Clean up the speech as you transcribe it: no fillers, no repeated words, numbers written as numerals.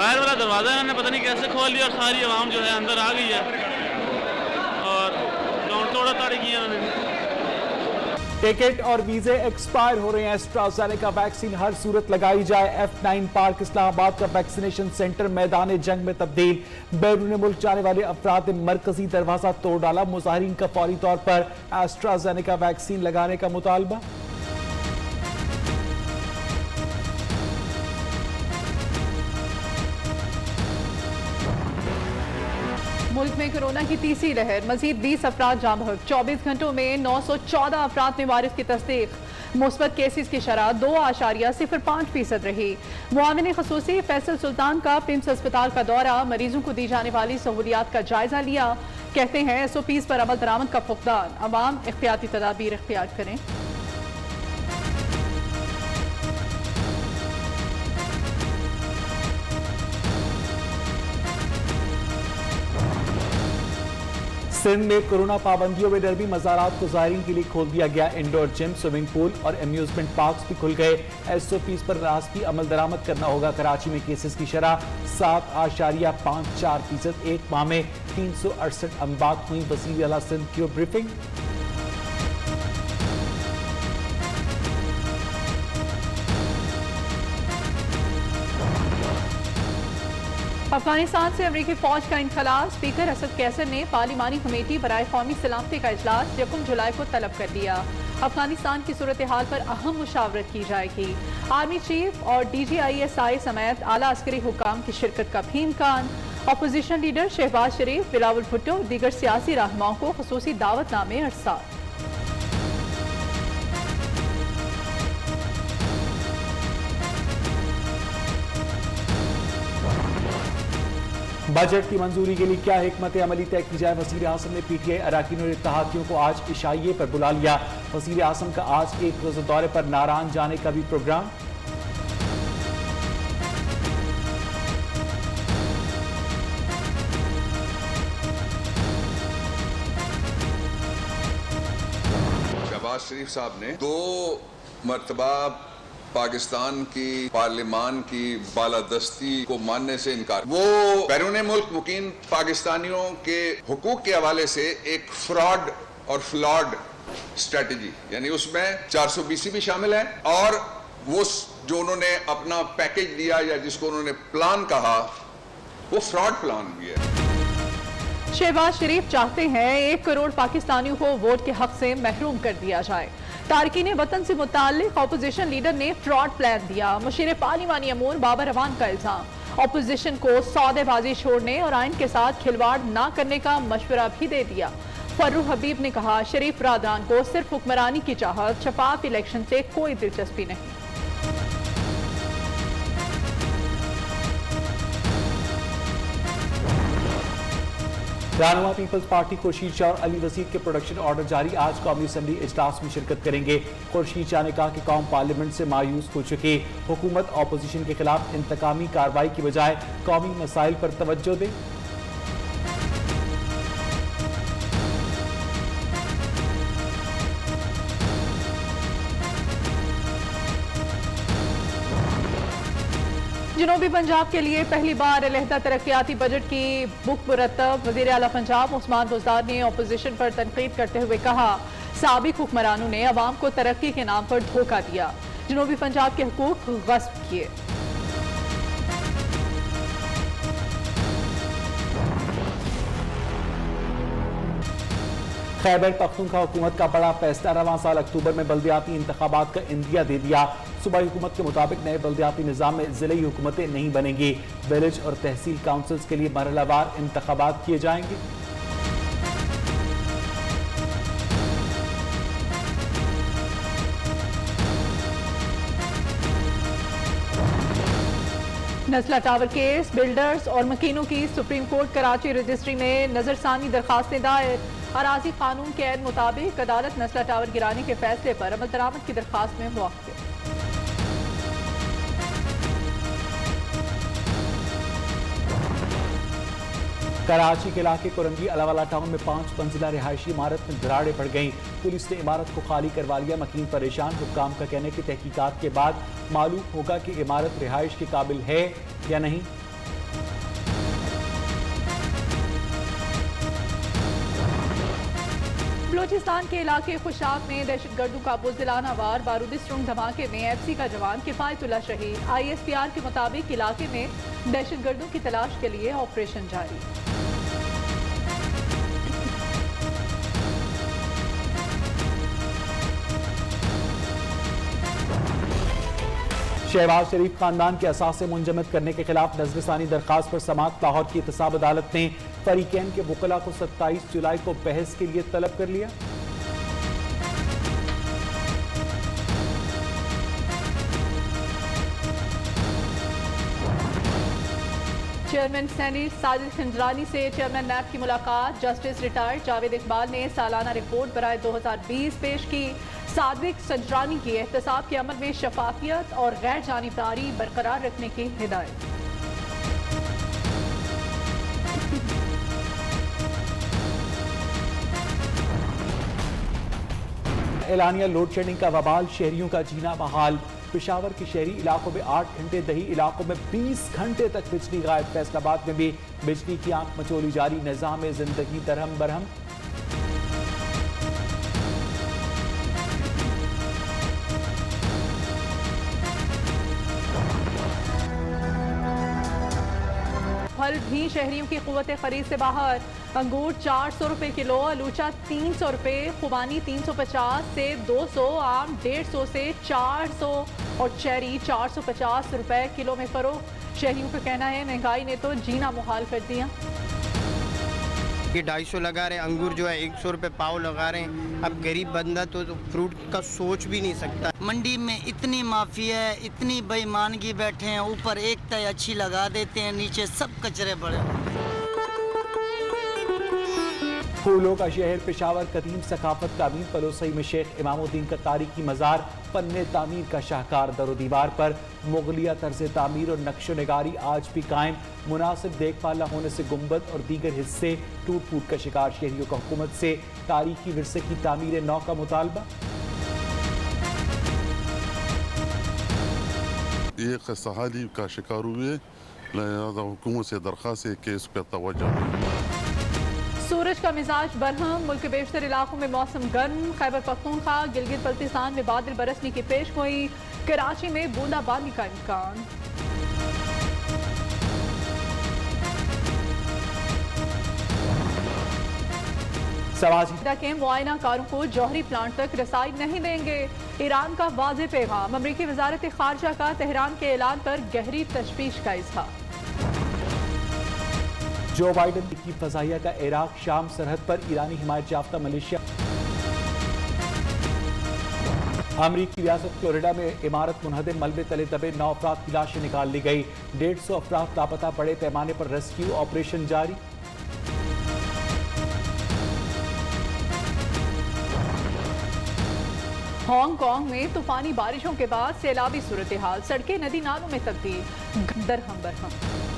बाहर वाला दरवाज़ा इन्होंने पता नहीं कैसे खोल लिया और सारी आवाम जो है अंदर आ गई है और काउंटर तोड़ा ताड़ी किया उन्होंने। टिकट और वीजे एक्सपायर हो रहे हैं। एस्ट्राज़ेनेका वैक्सीन हर सूरत लगाई जाए। F9 पार्क इस्लामाबाद का वैक्सीनेशन सेंटर मैदान जंग में तब्दील। बैरून मुल्क जाने वाले अफराद ने मरकजी दरवाजा तोड़ डाला। मुजाहिरीन का फौरी तौर पर एस्ट्राज़ेनेका वैक्सीन लगाने का मुतालबा। मुल्क में कोरोना की तीसरी लहर, मजीद 20 अफराद जाँ बहक। 24 घंटों में 914 अफराद में वायरस की तस्दीक। मुस्बत केसेस की शरह 2.05% रही। मुआविन खसूसी फैसल सुल्तान का पिम्स अस्पताल का दौरा, मरीजों को दी जाने वाली सहूलियात का जायजा लिया। कहते हैं SOPs पर अमल दरामद का फुकदान, अवाम एहतियाती तदाबीर इख्तियार करें। सिंध में कोरोना पाबंदियों में डरबी मज़ारात को ज़ायरीन के लिए खोल दिया गया। इंडोर जिम, स्विमिंग पूल और अम्यूजमेंट पार्क्स भी खुल गए। SOPs पर लाजमी अमल दरामद करना होगा। कराची में केसेस की शरह 7.54%। एक माह में 368 अमवात हुई। वज़ीर आला सिंध की ब्रीफिंग। अफगानिस्तान से अमरीकी फौज का इनखला। स्पीकर असद कैसर ने पार्लिमानी कमेटी बराए कौमी सलामती का इजलास 1 जुलाई को तलब कर दिया। अफगानिस्तान की सूरत हाल पर अहम मुशावरत की जाएगी। आर्मी चीफ और DGISI समेत आला अस्करी हुकाम की शिरकत का भी इम्कान। अपोजिशन लीडर शहबाज शरीफ, बिलावल भुट्टो और दीगर सियासी रहनुमाओं को खुसूसी दावतनामे अरसाल। बजट की मंजूरी के लिए क्या हिकमत अमली तय की जाए। वज़ीर आज़म ने PTI अरकान और इत्तेहादियों को आज इशाइये पर बुला लिया। वज़ीर आज़म का आज एक रोज़ा दौरे पर नारान जाने का भी प्रोग्राम। शहबाज शरीफ साहब ने 2 मरतबा पाकिस्तान की पार्लिमान की बालादस्ती को मानने से इनकार। वो बैरून मुल्क मुकीम पाकिस्तानियों के हुकूक के हवाले से एक फ्रॉड और फ्लॉड स्ट्रेटजी, यानी उसमें 420 भी शामिल है और वो जो उन्होंने अपना पैकेज दिया या जिसको उन्होंने प्लान कहा वो फ्रॉड प्लान भी है। शहबाज शरीफ चाहते हैं 1 करोड़ पाकिस्तानियों को वोट के हक से महरूम कर दिया जाए। तारकीन वतन से मुताल्लिक अपोजिशन लीडर ने फ्रॉड प्लान दिया। मुशीर पार्लिमानी अमूर बाबर रवान का इल्जाम। अपोजिशन को सौदेबाजी छोड़ने और आइन के साथ खिलवाड़ न करने का मशवरा भी दे दिया। फर्रुख हबीब ने कहा, शरीफ बरादरान को सिर्फ हुक्मरानी की चाहत, शफाफ इलेक्शन से कोई दिलचस्पी नहीं। रहनुमा पीपल्स पार्टी खुर्शीद शाह और अली वसीर के प्रोडक्शन ऑर्डर जारी। आज कौमी असम्बली इजलास में शिरकत करेंगे। खुर्शीद शाह ने कहा कि कौम पार्लियामेंट से मायूस हो चुकी। हुकूमत अपोजिशन के खिलाफ इंतकामी कार्रवाई की बजाय कौमी मसाइल पर तवज्जो दे। जनूबी पंजाब के लिए पहली बार अलहदा तरक्याती बजट की बुक मुरतब। वज़ीर आला पंजाब उस्मान बुज़दार ने अपोजिशन पर तनकीद करते हुए कहा, साबिक हुक्मरानों ने अवाम को तरक्की के नाम पर धोखा दिया, जनूबी पंजाब के हुकूक गस्ब किए। खैबर पख्तूनख्वा हुकूमत का बड़ा फैसला। रवां साल अक्टूबर में बल्दियाती इंतखाबात का इंदिया दे दिया। सूबाई हुकूमत के मुताबिक नए बल्दियाती निज़ाम में ज़िले हुकूमतें नहीं बनेंगी। विलेज और तहसील काउंसिल्स के लिए मरहलावार इंतखाबात किए जाएंगे। नस्ला टावर केस, बिल्डर्स और मकीनों की सुप्रीम कोर्ट कराची रजिस्ट्री में नजरसानी दरखास्तें दायर। अराजी कानून के ऐन मुताबिक अदालत नस्ला टावर गिराने के फैसले पर अमल दरामद की दरखास्त में मुआफ़िक। कराची के इलाके कोरंगी अलावाला टाउन में 5 मंजिला रिहायशी इमारत में दरारें पड़ गईं। पुलिस ने इमारत को खाली करवा लिया। मकीन परेशान। हुक्काम का कहने की तहकीकात के बाद मालूम होगा कि इमारत रिहाइश के काबिल है या नहीं। बलूचिस्तान के इलाके खुशाब में दहशतगर्दों का बुज़दिलाना वार बारूदी सुरंग धमाके में एफसी का जवान किफायतुल्लाह शहीद। ISPR के मुताबिक इलाके में दहशतगर्दों की तलाश के लिए ऑपरेशन जारी। शहबाज शरीफ खानदान के असासे मुंजमद करने के खिलाफ नजरसानी दरखास्त पर समाअत लाहौर की एहतसाब अदालत ने फरीकैन के वकला को 27 जुलाई को बहस के लिए तलब कर लिया। चेयरमैन सेनेट साजिद खंजरानी से चेयरमैन नैब की मुलाकात। जस्टिस रिटायर्ड जावेद इकबाल ने सालाना रिपोर्ट बराए 2020 पेश की। सादिक खंजरानी की एहतसाब के अमल में शफाफियत और गैर जानिबदारी बरकरार रखने की हिदायत। एलानिया लोड शेडिंग का वबाल, शहरियों का जीना बहाल। पेशावर के शहरी इलाकों में 8 घंटे, दही इलाकों में 20 घंटे तक बिजली गायब। फैसलाबाद में भी बिजली की आंख मचोली जारी, निजाम जिंदगी दरहम बरहम। फल भी शहरियों की कुव्वत खरीद से बाहर। अंगूर 400 रुपए किलो, अलूचा 300 रुपए, खुबानी 350 से 200, आम 150 से 400 और चेरी 450 रुपए किलो में फरोख्त। शहरियों का कहना है महंगाई ने तो जीना मुहाल कर दिया। ये 250 लगा रहे, अंगूर जो है 100 रुपए पाव लगा रहे हैं। अब गरीब बंदा तो फ्रूट का सोच भी नहीं सकता। मंडी में इतनी माफिया है, इतनी बेईमानगी बैठे हैं, ऊपर एक तय अच्छी लगा देते हैं, नीचे सब कचरे पड़े। फूलों का शहर पेशावर, कदीम सकाफत का अमीर पलोसई में शेख इमामुद्दीन का तारीखी मज़ार, पन्ने तामीर का शाहकार। दरो दीवार पर मुगलिया तर्ज तामीर और नक्शो निगारी आज भी कायम। मुनासिब देखभाल न होने से गुंबद और दीगर हिस्से टूट फूट का शिकार। शहरियों का हुकूमत से तारीखी विरसे की तामीर नौ का मुतालबा। ये खस्ताहाली का शिकार हुए, लिहाजा हुकूमत से दरख्वास्त है कि इस पर तवज्जो। सूरज का मिजाज बरहम, मुल्क के बेशतर इलाकों में मौसम गर्म। खैबर पख्तूनख्वा, गिलगित बल्तिस्तान में बादल बरसने की पेशगोई। कराची में बूंदाबांदी का इम्कान। समाजी के मुआयना कारों को जौहरी प्लांट तक रसाई नहीं देंगे। ईरान का वाज़ेह पैगाम। अमरीकी वजारत खारजा का तेहरान के ऐलान पर गहरी तशवीश का इजहार। जो बाइडन की फजाइया का इराक शाम सरहद पर ईरानी हिमायत याफ्ता मलेशिया। अमरीकी रियासत फ्लोरिडा में इमारत मुनहदम, मलबे तले दबे 9 अफराद की लाशें निकाल ली गई। 150 अफराद लापता, बड़े पैमाने पर रेस्क्यू ऑपरेशन जारी। हांगकांग में तूफानी बारिशों के बाद सैलाबी सूरत हाल, सड़कें नदी नालों में तब्दील, दरहम बरहम।